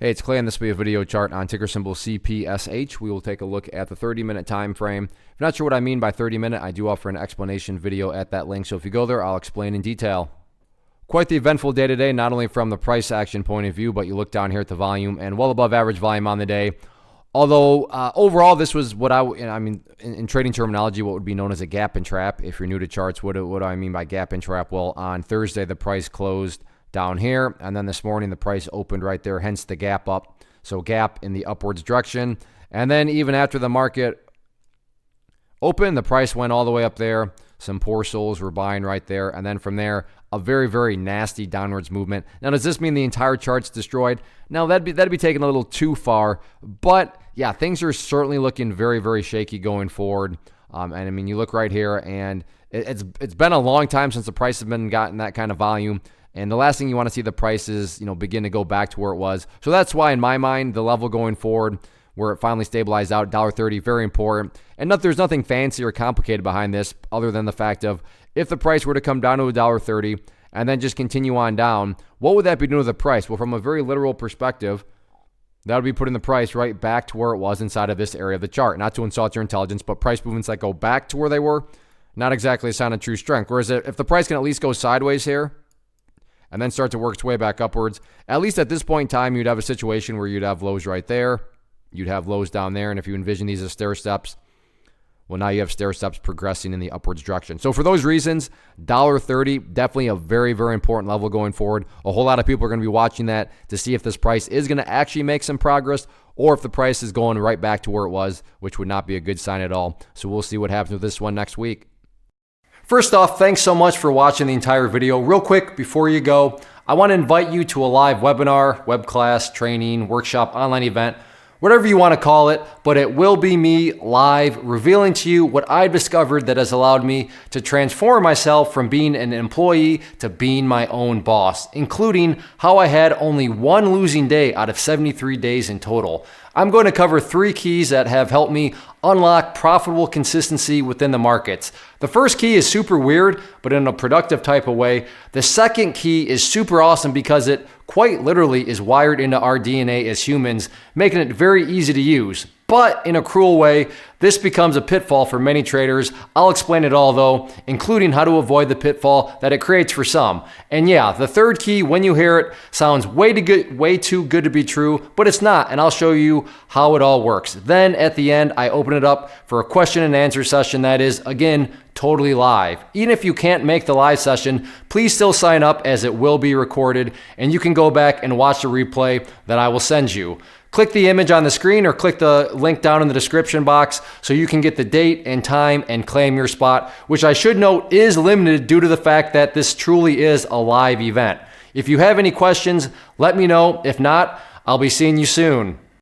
Hey, it's Clay, and this will be a video chart on ticker symbol CPSH. We will take a look at the 30-minute time frame. If you're not sure what I mean by 30-minute, I do offer an explanation video at that link. So if you go there, I'll explain in detail. Quite the eventful day today, not only from the price action point of view, but you look down here at the volume and well above average volume on the day. Although overall, this was what in trading terminology, what would be known as a gap and trap. If you're new to charts, what do I mean by gap and trap? Well, on Thursday, the price closed down here, and then this morning the price opened right there, hence the gap up. So gap in the upwards direction. And then even after the market opened, the price went all the way up there. Some poor souls were buying right there, and then from there, a very, very nasty downwards movement. Now, does this mean the entire chart's destroyed? No, that'd be taken a little too far, but yeah, things are certainly looking very, very shaky going forward. And I mean, you look right here, and it's been a long time since the price has been gotten that kind of volume. And the last thing you want to see the prices, begin to go back to where it was. So that's why, in my mind, the level going forward, where it finally stabilized out, $1.30, very important. And there's nothing fancy or complicated behind this other than the fact of if the price were to come down to $1.30 and then just continue on down, what would that be doing to the price? Well, from a very literal perspective, that would be putting the price right back to where it was inside of this area of the chart. Not to insult your intelligence, but price movements that go back to where they were, not exactly a sign of true strength. Whereas if the price can at least go sideways here, and then start to work its way back upwards, at least at this point in time, you'd have a situation where you'd have lows right there, you'd have lows down there, and if you envision these as stair steps, well, now you have stair steps progressing in the upwards direction. So for those reasons, $1.30, definitely a very, very important level going forward. A whole lot of people are going to be watching that to see if this price is going to actually make some progress, or if the price is going right back to where it was, which would not be a good sign at all. So we'll see what happens with this one next week. First off, thanks so much for watching the entire video. Real quick, before you go, I want to invite you to a live webinar, web class, training, workshop, online event, whatever you want to call it, but it will be me live revealing to you what I've discovered that has allowed me to transform myself from being an employee to being my own boss, including how I had only one losing day out of 73 days in total. I'm going to cover 3 keys that have helped me unlock profitable consistency within the markets. The first key is super weird, but in a productive type of way. The second key is super awesome because it quite literally is wired into our DNA as humans, making it very easy to use. But in a cruel way, this becomes a pitfall for many traders. I'll explain it all though, including how to avoid the pitfall that it creates for some. And yeah, the third key, when you hear it, sounds way too good to be true, but it's not, and I'll show you how it all works. Then at the end, I open it up for a question and answer session that is, again, totally live. Even if you can't make the live session, please still sign up as it will be recorded, and you can go back and watch the replay that I will send you. Click the image on the screen or click the link down in the description box so you can get the date and time and claim your spot, which I should note is limited due to the fact that this truly is a live event. If you have any questions, let me know. If not, I'll be seeing you soon.